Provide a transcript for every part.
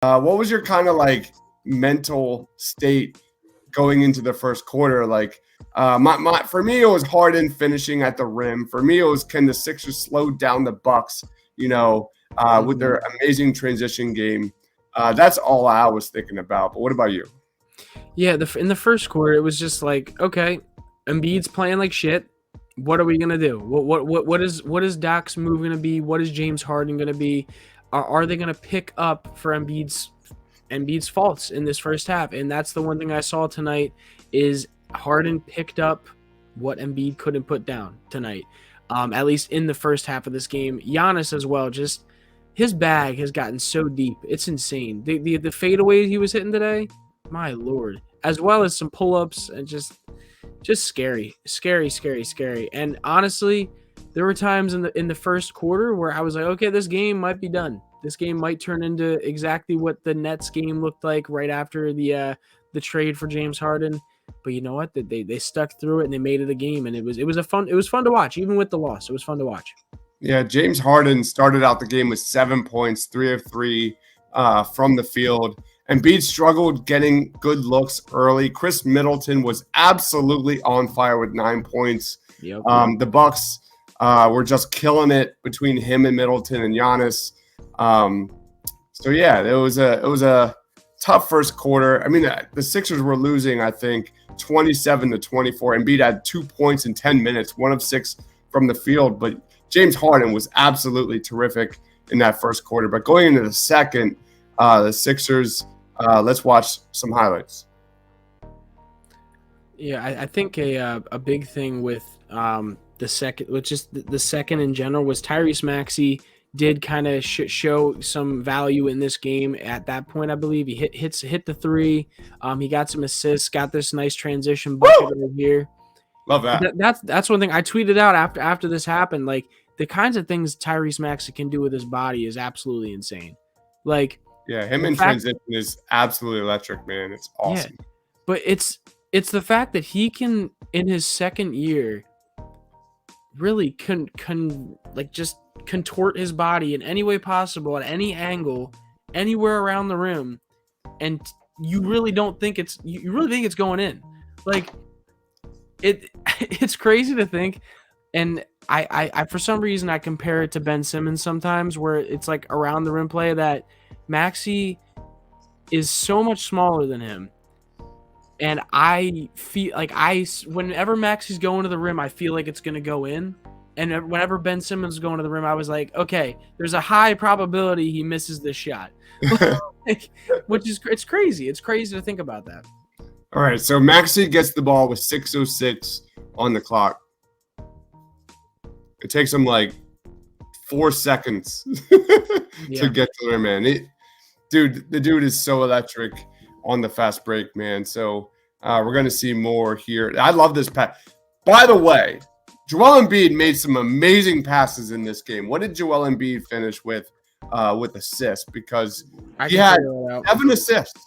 What was your kind of like mental state going into the first quarter? Like, for me, it was Harden finishing at the rim. For me, it was can the Sixers slow down the Bucks? With their amazing transition game. That's all I was thinking about. But what about you? Yeah, in the first quarter, it was just like, okay, Embiid's playing like shit. What are we gonna do? What is Doc's move gonna be? What is James Harden gonna be? Are they gonna pick up for Embiid's faults in this first half? And that's the one thing I saw tonight is Harden picked up what Embiid couldn't put down tonight. At least in the first half of this game. Giannis as well, just his bag has gotten so deep. It's insane. The fadeaways he was hitting today, my lord. As well as some pull-ups and just scary. And honestly, there were times in the first quarter where I was like, okay, this game might be done. This game might turn into exactly what the Nets game looked like right after the trade for James Harden. But you know what? They stuck through it and they made it a game, and it was fun to watch. Even with the loss, it was fun to watch. Yeah, James Harden started out the game with 7 points, 3 of 3 from the field. Embiid struggled getting good looks early. Chris Middleton was absolutely on fire with 9 points. Yep. The Bucks were just killing it between him and Middleton and Giannis. So yeah, it was a tough first quarter. I mean, the Sixers were losing, I think, 27-24. Embiid had 2 points in 10 minutes, 1 of 6 from the field. But James Harden was absolutely terrific in that first quarter. But going into the second, the Sixers, let's watch some highlights. Yeah, I think a big thing with the second, with just the second in general, was Tyrese Maxey did kind of show some value in this game at that point. I believe he hit the three. He got some assists, got this nice transition bucket over here. Love that. That's one thing I tweeted out after this happened. Like, the kinds of things Tyrese Maxey can do with his body is absolutely insane. Like, yeah, him in transition is absolutely electric, man. It's awesome. Yeah, but it's the fact that he can, in his second year, really just contort his body in any way possible, at any angle, anywhere around the rim, and you really think it's going in. Like, it's crazy to think. And I for some reason I compare it to Ben Simmons sometimes, where it's like around the rim play that Maxey is so much smaller than him. And I feel like whenever Maxey's going to the rim, I feel like it's going to go in. And whenever Ben Simmons is going to the rim, I was like, okay, there's a high probability he misses this shot. It's crazy. It's crazy to think about that. All right, so Maxey gets the ball with 6:06 on the clock. It takes him like 4 seconds to get to the rim, man. The dude is so electric on the fast break, man. So we're going to see more here. I love this pass. By the way, Joel Embiid made some amazing passes in this game. What did Joel Embiid finish with assists? Because he had 7 assists.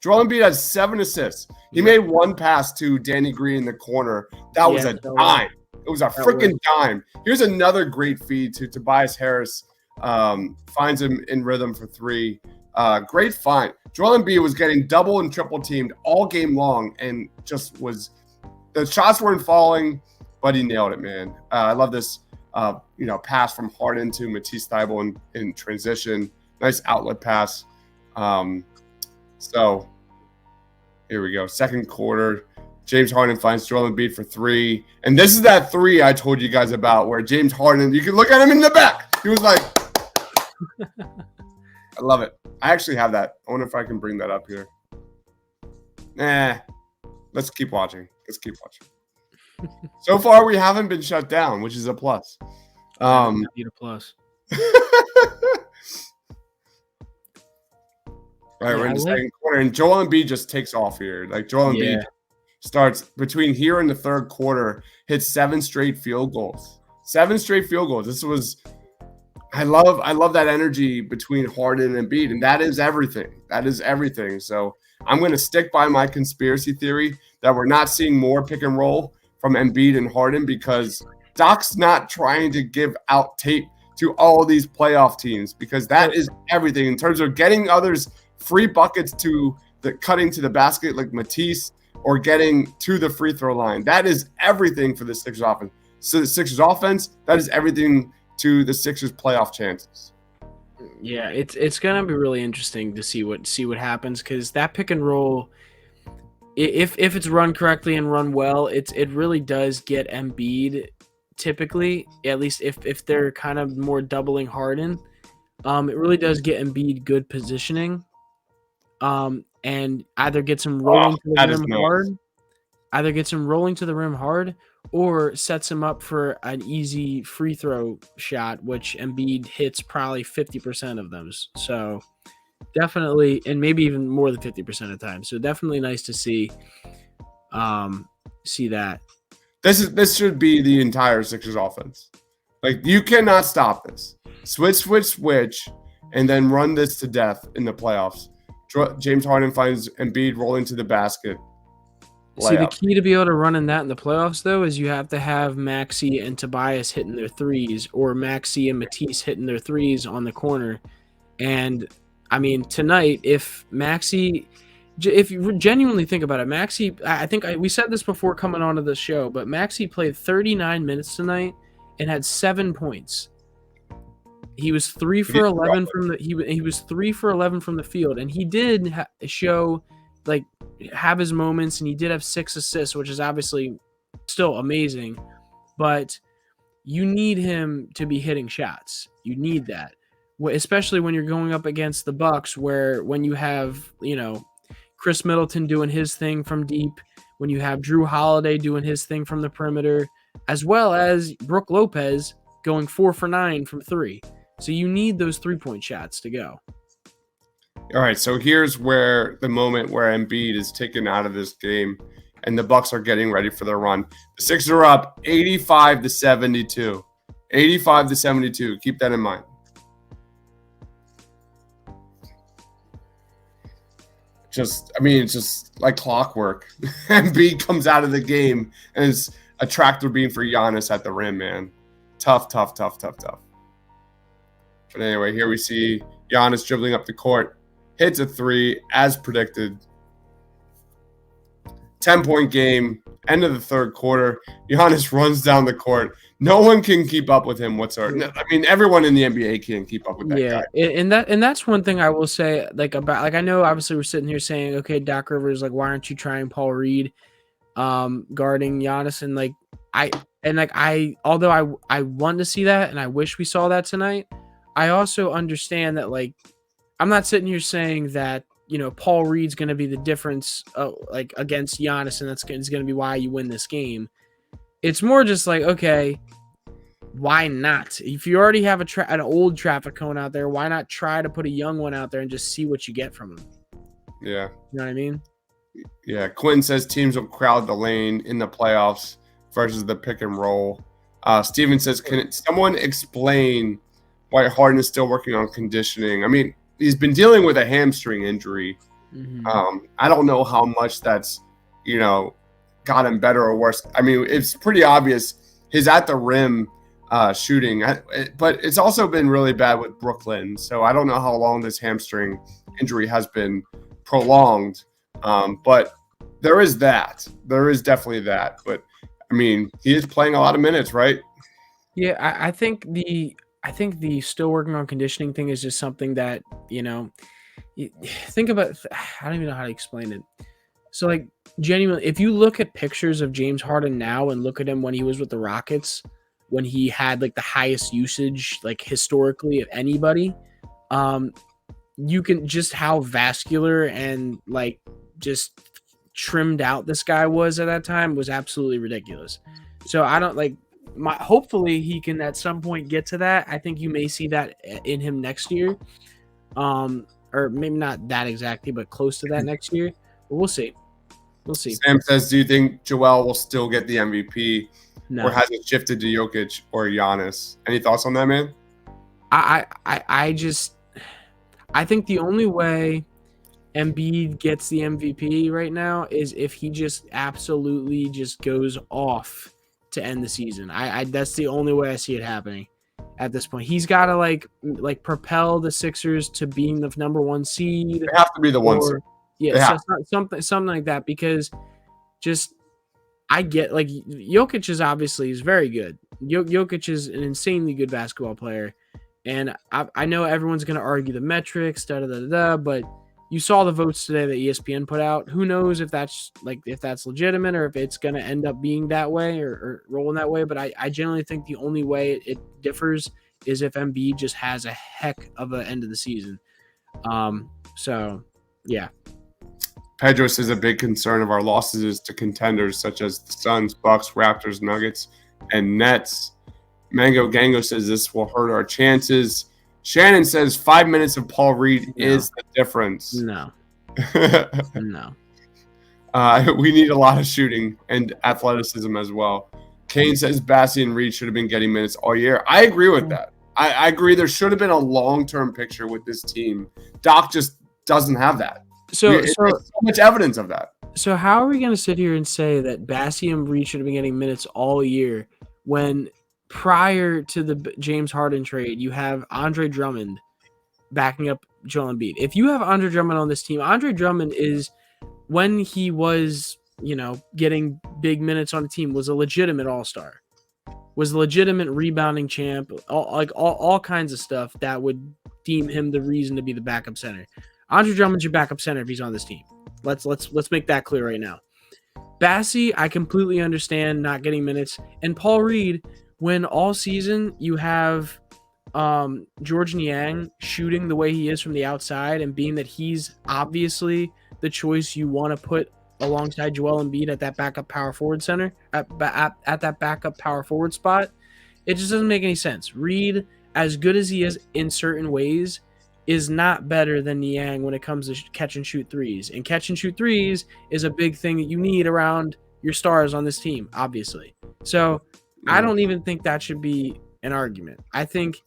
Joel Embiid had 7 assists. He made one pass to Danny Green in the corner. That was a dime. It was a freaking dime. Here's another great feed to Tobias Harris. Finds him in rhythm for 3. Great find. Joel Embiid was getting double and triple teamed all game long, and the shots weren't falling, but he nailed it, man. I love this, pass from Harden to Matisse Thybulle in transition. Nice outlet pass. So here we go. Second quarter. James Harden finds Joel Embiid for 3. And this is that 3 I told you guys about where James Harden, you can look at him in the back. He was like, I love it. I actually have that. I wonder if I can bring that up here. Let's keep watching. So far, we haven't been shut down, which is a plus. Need a plus. Right, we're in the second quarter, and Joel Embiid just takes off here. Like, Joel Embiid starts between here and the third quarter, hits 7 straight field goals. 7 straight field goals. I love that energy between Harden and Embiid, and that is everything. So I'm going to stick by my conspiracy theory that we're not seeing more pick and roll from Embiid and Harden because Doc's not trying to give out tape to all these playoff teams, because that is everything in terms of getting others free buckets to the cutting to the basket like Matisse or getting to the free throw line. That is everything for the Sixers offense. So the Sixers offense, that is everything to the Sixers playoff chances. Yeah, it's gonna be really interesting to see what happens, because that pick and roll, if it's run correctly and run well, it really does get Embiid typically, at least if they're kind of more doubling Harden, it really does get Embiid good positioning, and either gets him rolling to the rim hard, or sets him up for an easy free throw shot, which Embiid hits probably 50% of those. So definitely, and maybe even more than 50% of the time. So definitely nice to see that. This should be the entire Sixers offense. Like, you cannot stop this. Switch, and then run this to death in the playoffs. James Harden finds Embiid rolling to the basket. See, the key to be able to run in that in the playoffs, though, is you have to have Maxey and Tobias hitting their threes, or Maxey and Matisse hitting their threes on the corner. And, I mean, tonight, if you genuinely think about it, Maxey, I think we said this before coming onto the show, but Maxey played 39 minutes tonight and had 7 points. He was 3 for 11 from the he was 3 for 11 from the field, and he did show, like, have his moments, and he did have 6 assists, which is obviously still amazing, but you need him to be hitting shots. You need that, especially when you're going up against the Bucks, where when you have, Chris Middleton doing his thing from deep, when you have Drew Holiday doing his thing from the perimeter, as well as Brook Lopez going 4 for 9 from 3. So you need those 3-point shots to go. All right, so here's where the moment where Embiid is taken out of this game and the Bucks are getting ready for their run. The Sixers are up 85-72. 85-72. Keep that in mind. It's just like clockwork. Embiid comes out of the game and is a tractor beam for Giannis at the rim, man. Tough. But anyway, here we see Giannis dribbling up the court. Hits a 3, as predicted. 10-point game, end of the third quarter. Giannis runs down the court. No one can keep up with him whatsoever. I mean, everyone in the NBA can't keep up with that guy. Yeah, and that's one thing I will say, I know obviously we're sitting here saying, okay, Doc Rivers, why aren't you trying Paul Reed guarding Giannis? And although I want to see that, and I wish we saw that tonight, I also understand that, I'm not sitting here saying that, Paul Reed's going to be the difference, against Giannis, and that's going to be why you win this game. It's more just okay, why not? If you already have an old traffic cone out there, why not try to put a young one out there and just see what you get from him? Yeah. You know what I mean? Yeah. Quinn says teams will crowd the lane in the playoffs versus the pick and roll. Steven says, can someone explain why Harden is still working on conditioning? I mean, he's been dealing with a hamstring injury. Mm-hmm. I don't know how much that's, got him better or worse. I mean, it's pretty obvious he's at the rim shooting, but it's also been really bad with Brooklyn. So I don't know how long this hamstring injury has been prolonged. But there is that. There is definitely that. But I mean, he is playing a lot of minutes, right? Yeah, I think the still working on conditioning thing is just something that, think about. I don't even know how to explain it. So, genuinely, if you look at pictures of James Harden now and look at him when he was with the Rockets, when he had the highest usage, historically, of anybody, you can just how vascular and just trimmed out this guy was at that time was absolutely ridiculous. So I don't hopefully he can at some point get to that. I think you may see that in him next year. Or maybe not that exactly, but close to that next year. But we'll see. Sam says, do you think Joel will still get the MVP? No. Or has it shifted to Jokic or Giannis? Any thoughts on that, man? I think the only way Embiid gets the MVP right now is if he just absolutely just goes off to end the season. That's the only way I see it happening. at this point. He's got to like propel the Sixers to being the number 1 seed. They have to be the 1 seed. Yeah, so something like that, because just I get like Jokic is very good. Jokic is an insanely good basketball player, and I know everyone's going to argue the metrics, but you saw the votes today that ESPN put out. Who knows if that's legitimate or if it's going to end up being that way or rolling that way. But I generally think the only way it differs is if Embiid just has a heck of an end of the season. So yeah. Pedro says a big concern of our losses is to contenders such as the Suns, Bucks, Raptors, Nuggets, and Nets. Mango Gango says this will hurt our chances. Shannon says 5 minutes of Paul Reed is the difference. No. No. We need a lot of shooting and athleticism as well. Kane says Bassie and Reed should have been getting minutes all year. I agree with that. I agree there should have been a long-term picture with this team. Doc just doesn't have that. So there's so much evidence of that. So how are we going to sit here and say that Bassie and Reed should have been getting minutes all year when prior to the James Harden trade, you have Andre Drummond backing up Joel Embiid? If you have Andre Drummond on this team, Andre Drummond is, when he was, getting big minutes on the team, was a legitimate all-star, was a legitimate rebounding champ, all kinds of stuff that would deem him the reason to be the backup center. Andre Drummond's your backup center if he's on this team. Let's make that clear right now. Bassie, I completely understand not getting minutes. And Paul Reed, when all season you have George Niang shooting the way he is from the outside, and being that he's obviously the choice you want to put alongside Joel Embiid at that backup power forward center, at that backup power forward spot, it just doesn't make any sense. Reed, as good as he is in certain ways, is not better than Niang when it comes to catch and shoot threes. And catch and shoot threes is a big thing that you need around your stars on this team, obviously. So I don't even think that should be an argument. I think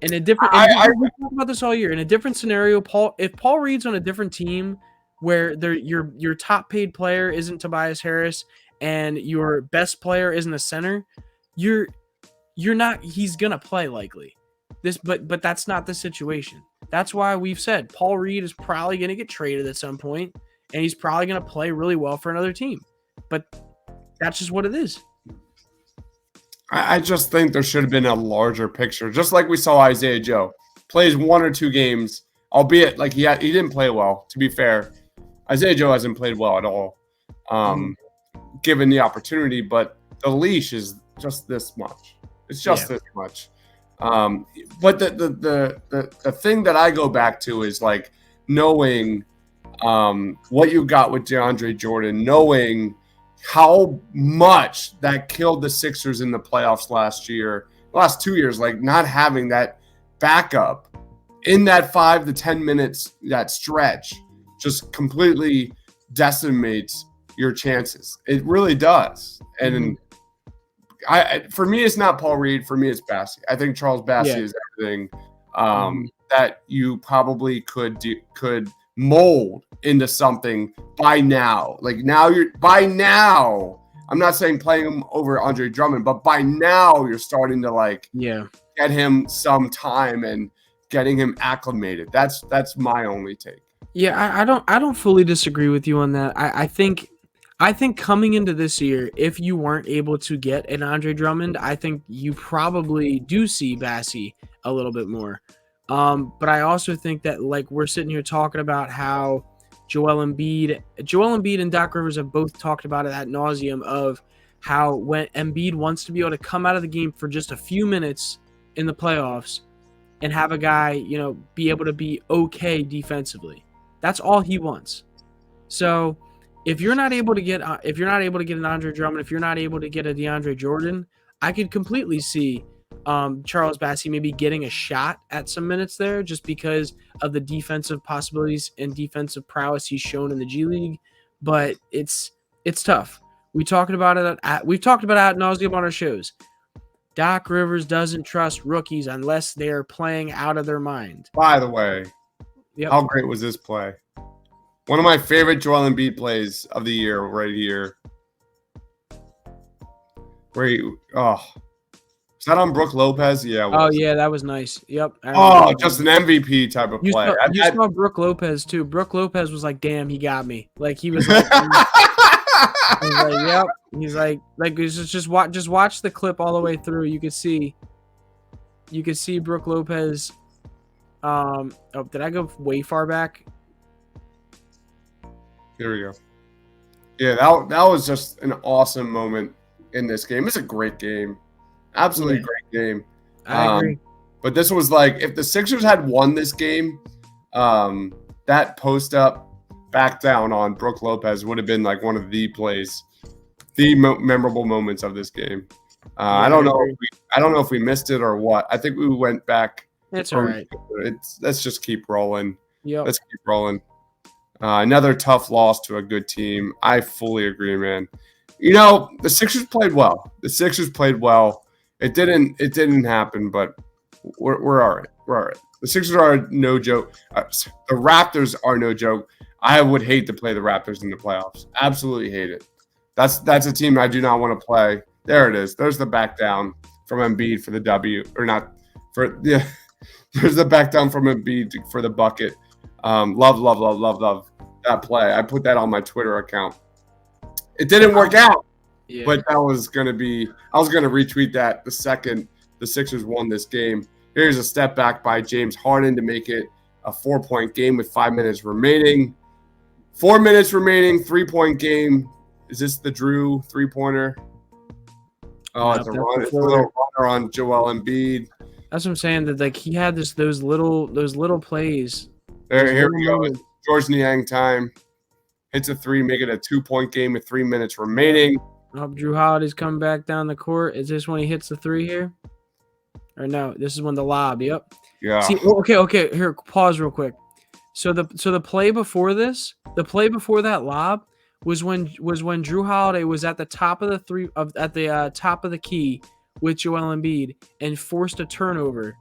in a different, we talk about this all year, in a different scenario, if Paul Reed's on a different team where your top paid player isn't Tobias Harris and your best player isn't a center, he's gonna play likely. But that's not the situation. That's why we've said Paul Reed is probably going to get traded at some point, and he's probably going to play really well for another team. But that's just what it is. I just think there should have been a larger picture, just like we saw Isaiah Joe plays 1 or 2 games, albeit like he didn't play well. To be fair, Isaiah Joe hasn't played well at all, given the opportunity. But the leash is just this much. It's just this much. But the thing that I go back to is like knowing what you got with DeAndre Jordan, knowing how much that killed the Sixers in the playoffs last 2 years, like not having that backup in that 5 to 10 minutes, that stretch just completely decimates your chances. It really does. And for me, it's not Paul Reed. For me, it's Bassie. I think Charles Bassie is everything that you probably could mold into something by now. Like by now, I'm not saying playing him over Andre Drummond, but by now you're starting to get him some time and getting him acclimated. That's my only take. Yeah, I don't fully disagree with you on that. I think coming into this year, if you weren't able to get an Andre Drummond, I think you probably do see Bassie a little bit more. But I also think that we're sitting here talking about how Joel Embiid and Doc Rivers have both talked about it ad nauseum of how when Embiid wants to be able to come out of the game for just a few minutes in the playoffs and have a guy, be able to be okay defensively. That's all he wants. So if you're not able to get an Andre Drummond, if you're not able to get a DeAndre Jordan, I could completely see Charles Bassie maybe getting a shot at some minutes there just because of the defensive possibilities and defensive prowess he's shown in the G League. But it's tough. We've talked about it ad nauseum on our shows. Doc Rivers doesn't trust rookies unless they're playing out of their mind. By the way, how great was this play? One of my favorite Joel Embiid plays of the year right here. Is that on Brooke Lopez? Yeah, it Oh was. yeah, that was nice. Yep. Oh, just an MVP type of You play. saw, you saw Brooke Lopez too. Brooke Lopez was like, "Damn, he got me." Like he was like, he's like, "Yep." He's like just watch the clip all the way through. You could see Brooke Lopez. Oh, did I go way far back? Here we go. Yeah, that was just an awesome moment in this game. It's a great game. Absolutely great game. I agree. But this was like, if the Sixers had won this game, that post up, back down on Brooke Lopez would have been like one of the plays, the memorable moments of this game. I don't know if we missed it or what. I think we went back. It's all right. Let's just keep rolling. Yep. Let's keep rolling. Another tough loss to a good team. I fully agree, man. You know, the Sixers played well. It didn't happen, but we're all right. We're all right. The Sixers are no joke. The Raptors are no joke. I would hate to play the Raptors in the playoffs. Absolutely hate it. That's a team I do not want to play. There it is. There's the back down from Embiid for the W, or not for yeah. There's the back down from Embiid for the bucket. Love that play. I put that on my Twitter account. It didn't work out, but I was gonna retweet that the second the Sixers won this game. Here's a step back by James Harden to make it a 4-point game with 5 minutes remaining. 4 minutes remaining, 3-point game. Is this the Drew 3-pointer? Oh, it's a run. It's a little runner on Joel Embiid. That's what I'm saying. That like he had those little plays. Here we go. George Niang time. Hits a 3, make it a 2-point game with 3 minutes remaining. Drew Holiday's coming back down the court. Is this when he hits the 3 here? Or no, this is when the lob. Yep. Yeah. See, okay. Here, pause real quick. So the play before this, the play before that lob was when Drew Holiday was at the top of the top of the key with Joel Embiid and forced a turnover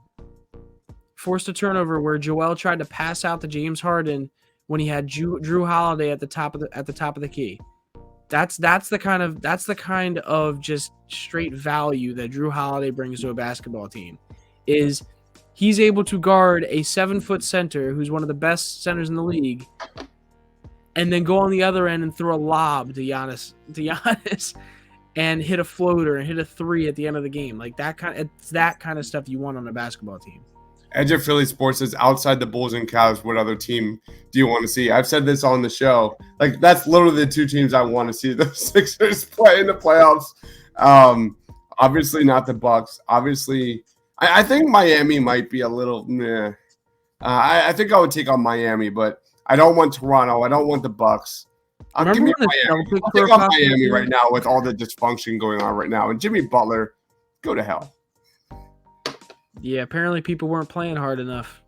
where Joel tried to pass out to James Harden when he had Drew Holiday at the top of the key. That's the kind of just straight value that Drew Holiday brings to a basketball team. Is he's able to guard a 7-foot center who's one of the best centers in the league, and then go on the other end and throw a lob to Giannis and hit a floater and hit a 3 at the end of the game. Like it's that kind of stuff you want on a basketball team. Edge of Philly Sports says, outside the Bulls and Cavs, what other team do you want to see? I've said this on the show. Like, that's literally the 2 teams I want to see the Sixers play in the playoffs. Obviously not the Bucks. Obviously, I think Miami might be a little meh. I think I would take on Miami, but I don't want Toronto. I don't want the Bucks. Give me Miami. I'll take on Miami right now with all the dysfunction going on right now. And Jimmy Butler, go to hell. Yeah, apparently people weren't playing hard enough.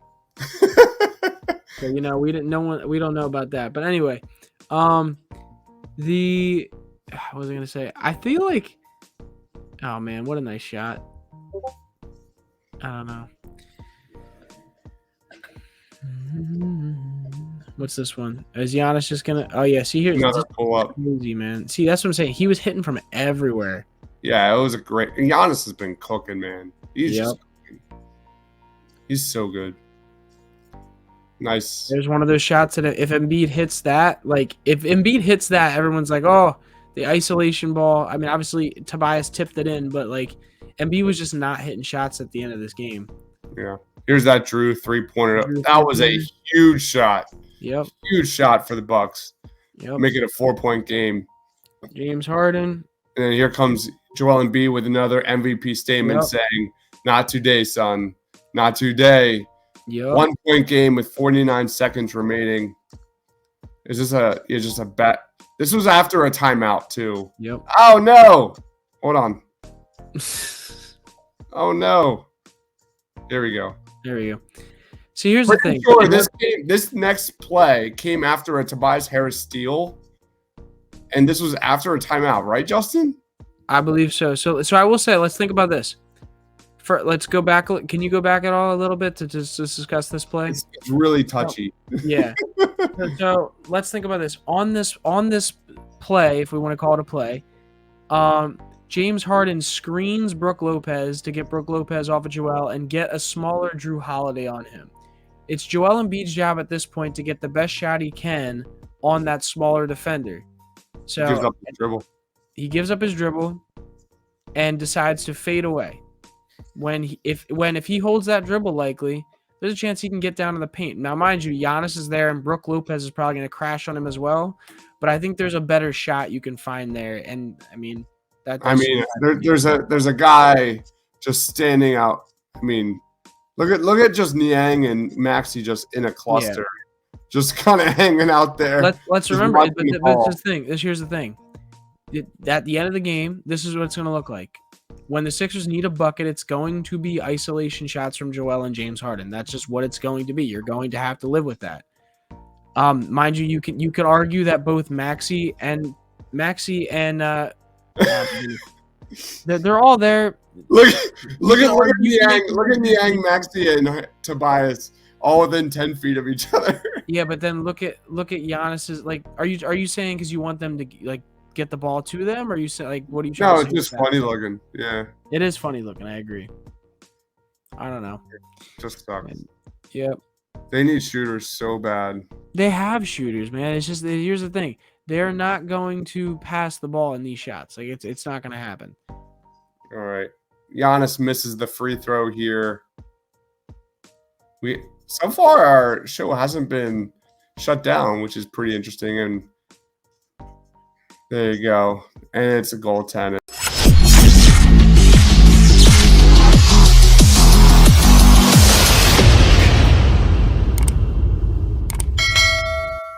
So, we don't know about that. But anyway, what was I gonna say? I feel like, oh man, what a nice shot. I don't know. What's this one? Is Giannis just gonna? Oh yeah, see here. Another pull up. Crazy, man. See, that's what I'm saying. He was hitting from everywhere. Yeah, it was a great. And Giannis has been cooking, man. He's so good. Nice. There's one of those shots that if Embiid hits that, everyone's like, oh, the isolation ball. I mean, obviously Tobias tipped it in, but like Embiid was just not hitting shots at the end of this game. Yeah. Here's that Drew 3-pointer. That was a huge shot. Yep. Huge shot for the Bucks. Yep. Make it a 4-point game. James Harden. And then here comes Joel Embiid with another MVP statement saying, not today, son. Not today. Yep. 1-point game with 49 seconds remaining. Is this just a bet? This was after a timeout, too. Yep. Oh, no. Hold on. Oh, no. There we go. See, here's the thing. Sure, this next play came after a Tobias Harris steal. And this was after a timeout, right, Justin? I believe so. So I will say, let's think about this. Let's go back. Can you go back at all a little bit to just discuss this play? It's really touchy. Yeah. So let's think about this. On this play, if we want to call it a play, James Harden screens Brook Lopez to get Brook Lopez off of Joel and get a smaller Drew Holiday on him. It's Joel Embiid's job at this point to get the best shot he can on that smaller defender. So Gives up the dribble. He gives up his dribble and decides to fade away. If he holds that dribble, likely there's a chance he can get down in the paint. Now, mind you, Giannis is there and Brook Lopez is probably going to crash on him as well. But I think there's a better shot you can find there, and I mean there's a guy just standing out. I mean, look at just Niang and Maxey just in a cluster, just kind of hanging out there. Let's remember, but here's the thing. At the end of the game, this is what it's going to look like. When the Sixers need a bucket, it's going to be isolation shots from Joel and James Harden. That's just what it's going to be. You're going to have to live with that. Mind you, you could argue that both Maxey and they're all there. Look at Niang, Maxey, and Tobias all within 10 feet of each other. Yeah, but then look at Giannis's. Like, are you saying because you want them to like get the ball to them, or you say like what are you trying to say? No, it's just funny looking. Yeah, it is funny looking. I agree. I don't know. It just sucks. Yep. They need shooters so bad. They have shooters, man. It's just here's the thing. They're not going to pass the ball in these shots. Like it's not going to happen. All right. Giannis misses the free throw here. So far our show hasn't been shut down, which is pretty interesting. And there you go. And it's a goaltend.